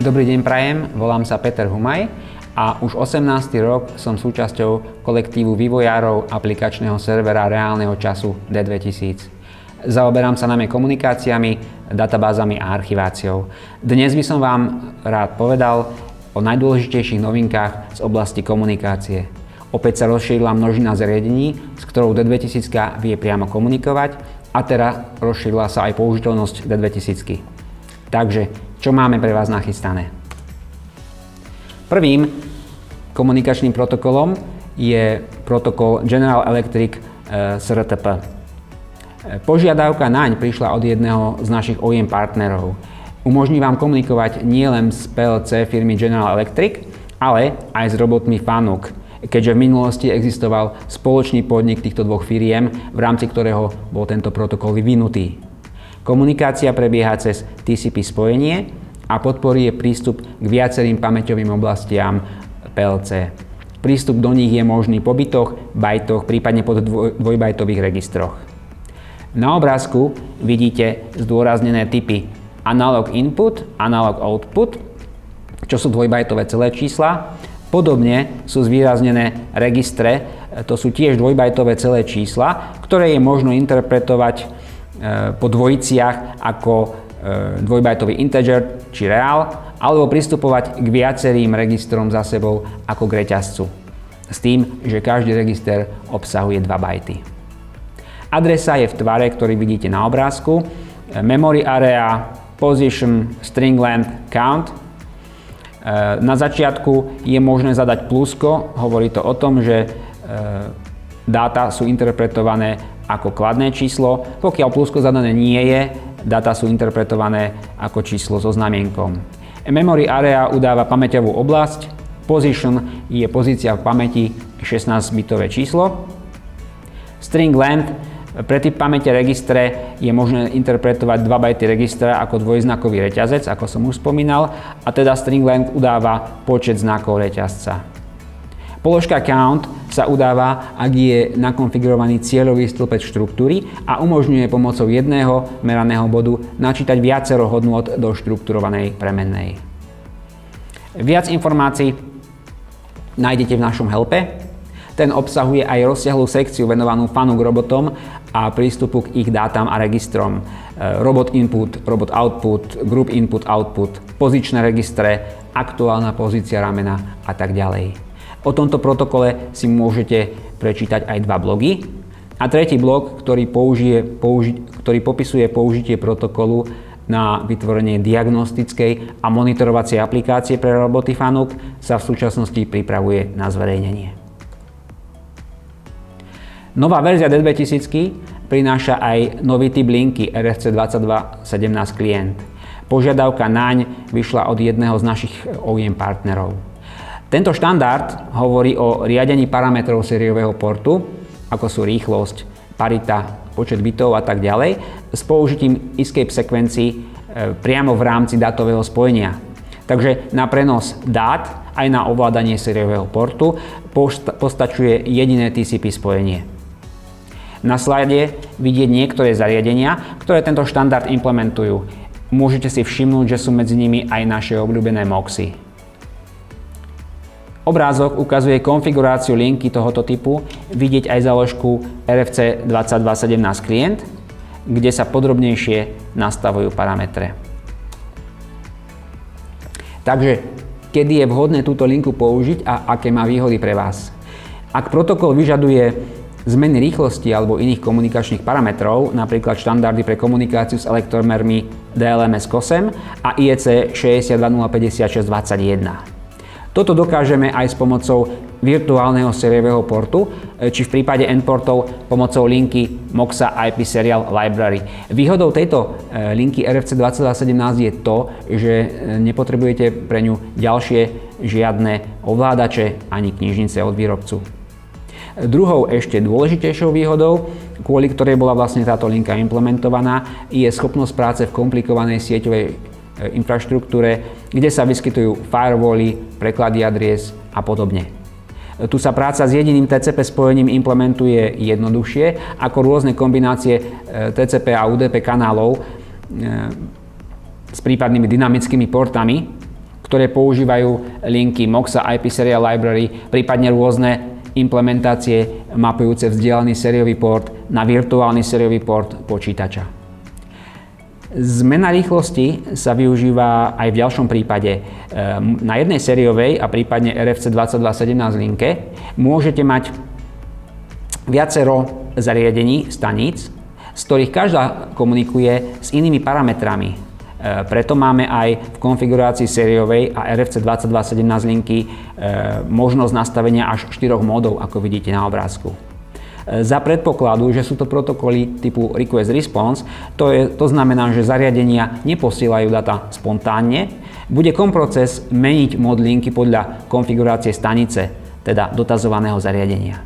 Dobrý deň prajem, volám sa Peter Humaj a už 18. rok som súčasťou kolektívu vývojárov aplikačného servera reálneho času D2000. Zaoberám sa najmä komunikáciami, databázami a archiváciou. Dnes by som vám rád povedal o najdôležitejších novinkách z oblasti komunikácie. Opäť sa rozšírila množina zariadení, s ktorou D2000 vie priamo komunikovať, a teda rozšírila sa aj použiteľnosť D2000. Takže, čo máme pre vás nachystané? Prvým komunikačným protokolom je protokol General Electric SRTP. Požiadavka naň prišla od jedného z našich OEM partnerov. Umožní vám komunikovať nielen s PLC firmy General Electric, ale aj s robotmi Fanuc, keďže v minulosti existoval spoločný podnik týchto dvoch firiem, v rámci ktorého bol tento protokol vyvinutý. Komunikácia prebieha cez TCP spojenie a podporuje prístup k viacerým pamäťovým oblastiam PLC. Prístup do nich je možný po bitoch, bajtoch, prípadne po dvojbajtových registroch. Na obrázku vidíte zdôraznené typy analog input, analog output, čo sú dvojbajtové celé čísla. Podobne sú zvýraznené registre, to sú tiež dvojbajtové celé čísla, ktoré je možno interpretovať po dvojiciach ako dvojbajtový integer či reál, alebo pristupovať k viacerým registrom za sebou ako k reťazcu. S tým, že každý register obsahuje 2 bajty. Adresa je v tvare, ktorý vidíte na obrázku. Memory area, position, string length, count. Na začiatku je možné zadať plusko, hovorí to o tom, že dáta sú interpretované ako kladné číslo. Pokiaľ plusko zadané nie je, dáta sú interpretované ako číslo so znamienkom. Memory area udáva pamäťovú oblasť, position je pozícia v pamäti 16-bitové číslo. String length, pre typ pamäte registre je možné interpretovať 2 bajty registra ako dvojznakový reťazec, ako som už spomínal, a teda string length udáva počet znakov reťazca. Položka count sa udáva, ak je nakonfigurovaný cieľový stĺpec štruktúry a umožňuje pomocou jedného meraného bodu načítať viacero hodnôt do štrukturovanej premennej. Viac informácií nájdete v našom helpe. Ten obsahuje aj rozsiahlu sekciu venovanú Fanuc robotom a prístupu k ich dátam a registrom. Robot input, robot output, group input, output, pozičné registre, aktuálna pozícia ramena a tak ďalej. O tomto protokole si môžete prečítať aj 2 blogy. A tretí blog, ktorý popisuje použitie protokolu na vytvorenie diagnostickej a monitorovacej aplikácie pre roboty Fanuc, sa v súčasnosti pripravuje na zverejnenie. Nová verzia D2000 prináša aj nový typ linky RFC2217 klient. Požiadavka naň vyšla od jedného z našich OEM partnerov. Tento štandard hovorí o riadení parametrov sériového portu, ako sú rýchlosť, parita, počet bitov a tak ďalej, s použitím escape sekvencií priamo v rámci dátového spojenia. Takže na prenos dát aj na ovládanie sériového portu postačuje jediné TCP spojenie. Na slajde vidieť niektoré zariadenia, ktoré tento štandard implementujú. Môžete si všimnúť, že sú medzi nimi aj naše obľúbené MOXy. Obrázok ukazuje konfiguráciu linky tohoto typu, vidieť aj záložku RFC2217 klient, kde sa podrobnejšie nastavujú parametre. Takže, kedy je vhodné túto linku použiť a aké má výhody pre vás? Ak protokol vyžaduje zmeny rýchlosti alebo iných komunikačných parametrov, napríklad štandardy pre komunikáciu s elektromermi DLMS COSEM a IEC 6205621. Toto dokážeme aj s pomocou virtuálneho sériového portu, či v prípade endportov pomocou linky Moxa IP Serial Library. Výhodou tejto linky RFC2217 je to, že nepotrebujete pre ňu ďalšie žiadne ovládače ani knižnice od výrobcu. Druhou ešte dôležitejšou výhodou, kvôli ktorej bola vlastne táto linka implementovaná, je schopnosť práce v komplikovanej sieťovej infraštruktúre, kde sa vyskytujú firewally, preklady adries a podobne. Tu sa práca s jediným TCP spojením implementuje jednoduchšie ako rôzne kombinácie TCP a UDP kanálov s prípadnými dynamickými portami, ktoré používajú linky Moxa IP Serial Library, prípadne rôzne implementácie mapujúce vzdialený sériový port na virtuálny sériový port počítača. Zmena rýchlosti sa využíva aj v ďalšom prípade. Na jednej sériovej a prípadne RFC 2217 linke môžete mať viacero zariadení, staníc, z ktorých každá komunikuje s inými parametrami. Preto máme aj v konfigurácii sériovej a RFC 2217 linky možnosť nastavenia až 4 módov, ako vidíte na obrázku. Za predpokladu, že sú to protokoly typu Request Response, to znamená, že zariadenia neposielajú data spontánne, bude komproces meniť mód linky podľa konfigurácie stanice, teda dotazovaného zariadenia.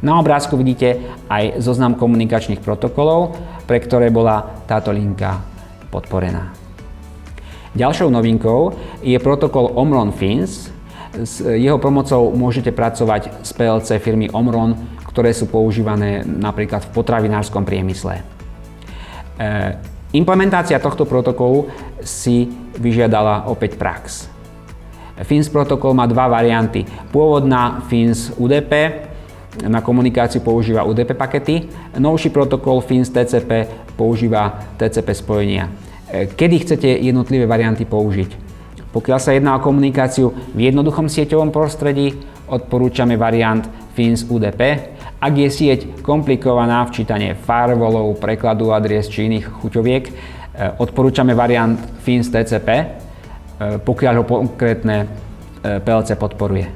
Na obrázku vidíte aj zoznam komunikačných protokolov, pre ktoré bola táto linka podporená. Ďalšou novinkou je protokol Omron FINS. S jeho pomocou môžete pracovať s PLC firmy Omron, ktoré sú používané napríklad v potravinárskom priemysle. Implementácia tohto protokolu si vyžiadala opäť prax. FINS protokol má dva varianty. Pôvodná FINS UDP na komunikáciu používa UDP pakety, novší protokol FINS TCP používa TCP spojenia. Kedy chcete jednotlivé varianty použiť? Pokiaľ sa jedná o komunikáciu v jednoduchom sieťovom prostredí, odporúčame variant FINS UDP. Ak je sieť komplikovaná v čítanie firewallov, prekladu adries či iných chuťoviek, odporúčame variant FINS TCP, pokiaľ ho konkrétne PLC podporuje.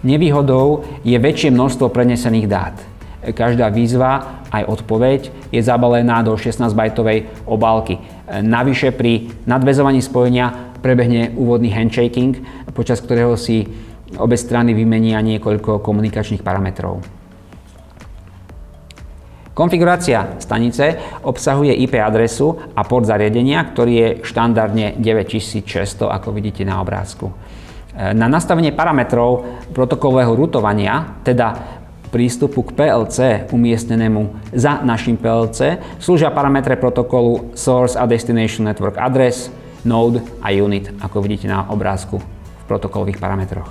Nevýhodou je väčšie množstvo prenesených dát. Každá výzva, aj odpoveď, je zabalená do 16-bajtovej obálky. Navyše pri nadväzovaní spojenia prebehne úvodný handshaking, počas ktorého si obe strany vymenia niekoľko komunikačných parametrov. Konfigurácia stanice obsahuje IP adresu a port zariadenia, ktorý je štandardne 9600, ako vidíte na obrázku. Na nastavenie parametrov protokolového rutovania, teda prístupu k PLC umiestnenému za našim PLC, slúžia parametre protokolu Source a Destination Network Address, Node a Unit, ako vidíte na obrázku v protokolových parametroch.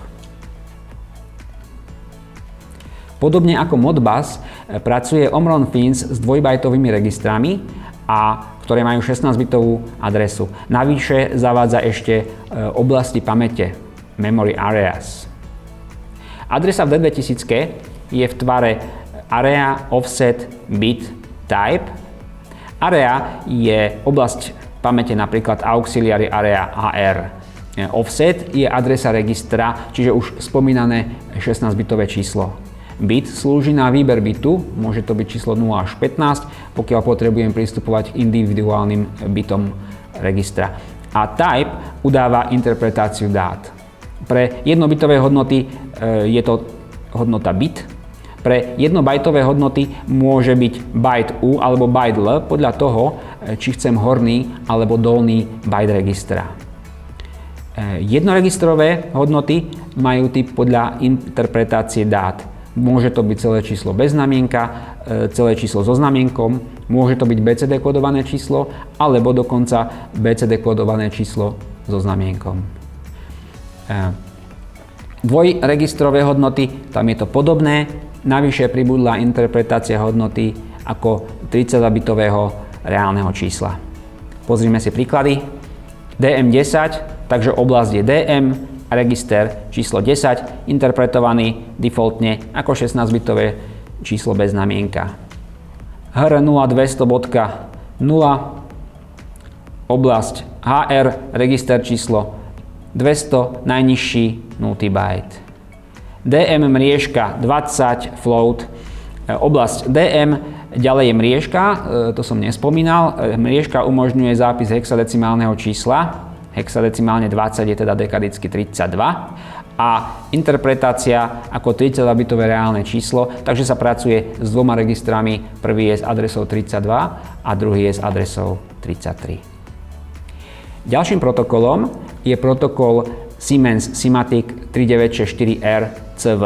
Podobne ako Modbus pracuje Omron FINS s dvojbajtovými registrami, ktoré majú 16-bitovú adresu. Navyše zavádza ešte oblasti pamäte, Memory Areas. Adresa v D2000 je v tvare Area Offset Bit Type. Area je oblasť pamäte, napríklad Auxiliary Area AR. Offset je adresa registra, čiže už spomínané 16-bitové číslo. Bit slúži na výber bitu, môže to byť číslo 0 až 15, pokiaľ potrebujem pristupovať k individuálnym bitom registra. A type udáva interpretáciu dát. Pre jednobitové hodnoty je to hodnota bit. Pre jednobajtové hodnoty môže byť byte U alebo byte L podľa toho, či chcem horný alebo dolný byte registra. Jednoregistrové hodnoty majú typ podľa interpretácie dát. Môže to byť celé číslo bez znamienka, celé číslo so znamienkom, môže to byť BCD kodované číslo, alebo dokonca BCD kodované číslo so znamienkom. Dvojregistrové hodnoty, tam je to podobné, navyše pribudla interpretácia hodnoty ako 32-bitového reálneho čísla. Pozrime si príklady. DM10, takže oblasť je DM, register číslo 10, interpretovaný defaultne ako 16-bitové číslo bez znamienka. HR0200.0, oblasť HR, register číslo 200, najnižší 0 byte. DM mriežka 20, float, oblasť DM, ďalej je mriežka, to som nespomínal, mriežka umožňuje zápis hexadecimálneho čísla, hexadecimálne 20 je teda dekadicky 32 a interpretácia ako 32-bitové reálne číslo, takže sa pracuje s dvoma registrami, prvý je s adresou 32 a druhý je s adresou 33. Ďalším protokolom je protokol Siemens Simatic 3964R CV.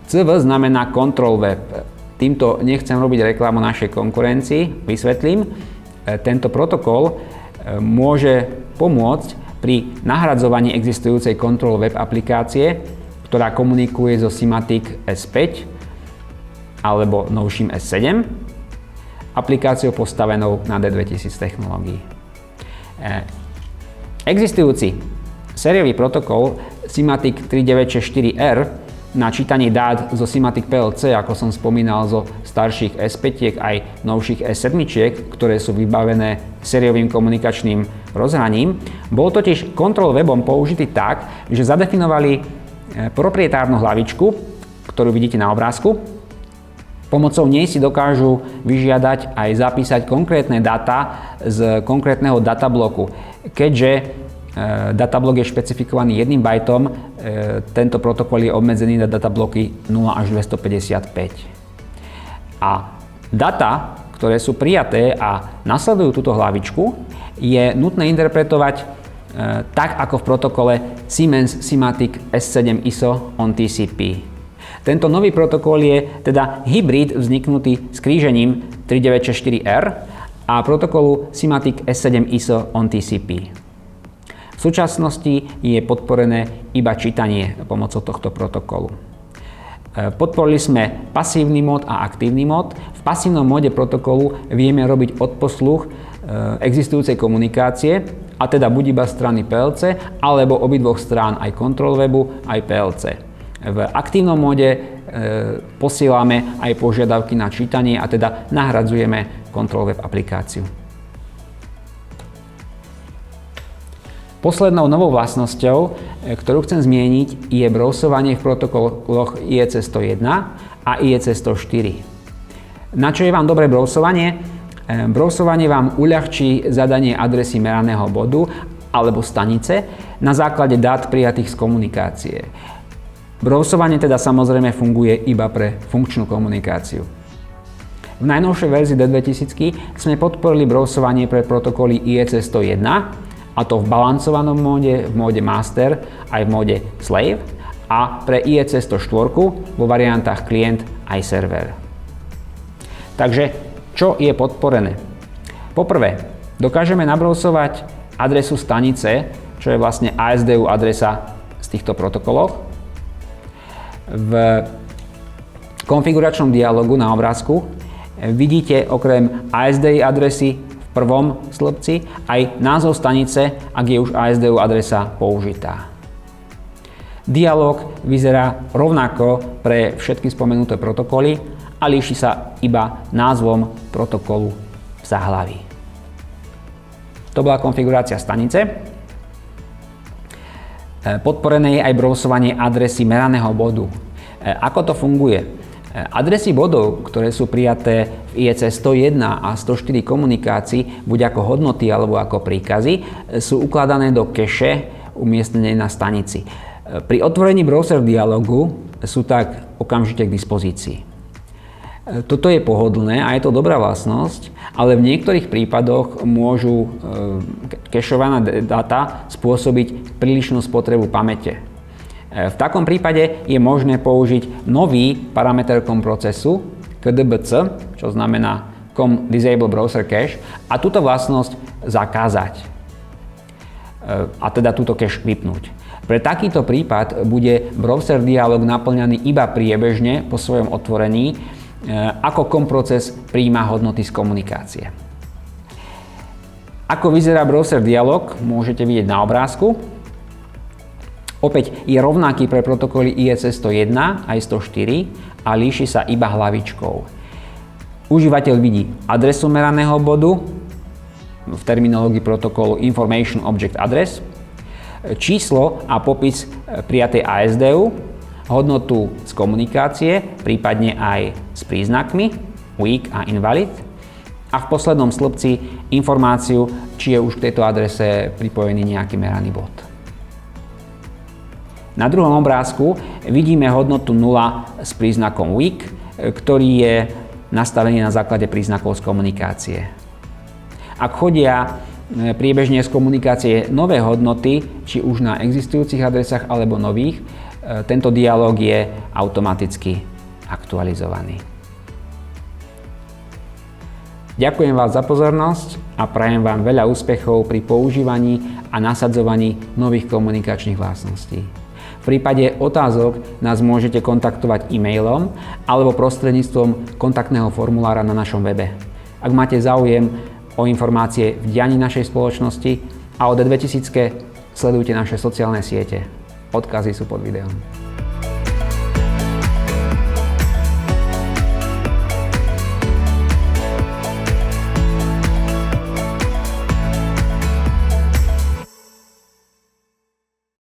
CV znamená Control Web. Týmto nechcem robiť reklamu našej konkurencii, vysvetlím. Tento protokol môže pomôcť pri nahradzovaní existujúcej Control Web aplikácie, ktorá komunikuje so Simatic S5 alebo novším S7, aplikáciou postavenou na D2000 technológií. Existujúci sériový protokol Simatic 3964R na čítanie dát zo Simatic PLC, ako som spomínal, zo starších S5 aj novších S7, ktoré sú vybavené sériovým komunikačným rozhraním, bol totiž Control Webom použitý tak, že zadefinovali proprietárnu hlavičku, ktorú vidíte na obrázku. Pomocou nej si dokážu vyžiadať aj zapísať konkrétne dáta z konkrétneho databloku. Keďže datablok je špecifikovaný 1 bajtom, tento protokol je obmedzený na databloky 0 až 255. A data, ktoré sú prijaté a nasledujú túto hlavičku, je nutné interpretovať tak ako v protokole Siemens Simatic S7 ISO on TCP. Tento nový protokol je teda hybrid vzniknutý skrížením 3964R a protokolu Simatic S7 ISO on TCP. V súčasnosti je podporené iba čítanie pomocou tohto protokolu. Podporili sme pasívny mód a aktívny mód. V pasívnom móde protokolu vieme robiť odposluch existujúcej komunikácie, a teda buď iba strany PLC, alebo obidvoch strán aj Control Webu, aj PLC. V aktívnom móde posielame aj požiadavky na čítanie, a teda nahradzujeme Control Web aplikáciu. Poslednou novou vlastnosťou, ktorú chcem zmieniť, je browsovanie v protokoloch IEC 101 a IEC 104. Na čo je vám dobré browsovanie? Browsovanie vám uľahčí zadanie adresy meraného bodu alebo stanice na základe dát prijatých z komunikácie. Browsovanie teda samozrejme funguje iba pre funkčnú komunikáciu. V najnovšej verzii D2000 sme podporili browsovanie pre protokoly IEC 101, a to v balancovanom móde, v móde Master aj v móde Slave, a pre IEC 104 vo variantách klient aj server. Takže čo je podporené? Poprvé, dokážeme nabrowsovať adresu stanice, čo je vlastne ASDU adresa z týchto protokoloch. V konfiguračnom dialogu na obrázku vidíte okrem ASDI adresy v prvom slupci aj názov stanice, ak je už ASDU adresa použitá. Dialóg vyzerá rovnako pre všetky spomenuté protokoly a líši sa iba názvom protokolu v záhlaví. To bola konfigurácia stanice. Podporené je aj browsovanie adresy meraného bodu. Ako to funguje? Adresy bodov, ktoré sú prijaté v IEC 101 a 104 komunikácií, buď ako hodnoty alebo ako príkazy, sú ukladané do cache umiestnenej na stanici. Pri otvorení browser dialogu sú tak okamžite k dispozícii. Toto je pohodlné a je to dobrá vlastnosť, ale v niektorých prípadoch môžu cacheované dáta spôsobiť prílišnú spotrebu pamäte. V takom prípade je možné použiť nový parameter COM procesu, KDBC, čo znamená COM Disable Browser Cache, a túto vlastnosť zakázať. A teda túto cache vypnúť. Pre takýto prípad bude browser dialog naplňaný iba priebežne po svojom otvorení, ako COM proces prijíma hodnoty z komunikácie. Ako vyzerá browser dialog, môžete vidieť na obrázku. Opäť je rovnaký pre protokoly IEC 101 aj 104 a líši sa iba hlavičkou. Užívateľ vidí adresu meraného bodu, v terminológii protokolu Information Object Address, číslo a popis prijatej ASDU, hodnotu z komunikácie, prípadne aj s príznakmi weak a invalid, a v poslednom slupci informáciu, či je už k tejto adrese pripojený nejaký meraný bod. Na druhom obrázku vidíme hodnotu 0 s príznakom weak, ktorý je nastavený na základe príznakov z komunikácie. Ak chodia priebežne z komunikácie nové hodnoty, či už na existujúcich adresách alebo nových, tento dialóg je automaticky aktualizovaný. Ďakujem vám za pozornosť a prajem vám veľa úspechov pri používaní a nasadzovaní nových komunikačných vlastností. V prípade otázok nás môžete kontaktovať e-mailom alebo prostredníctvom kontaktného formulára na našom webe. Ak máte záujem o informácie v dianí našej spoločnosti a o D2000, sledujte naše sociálne siete. Odkazy sú pod videom.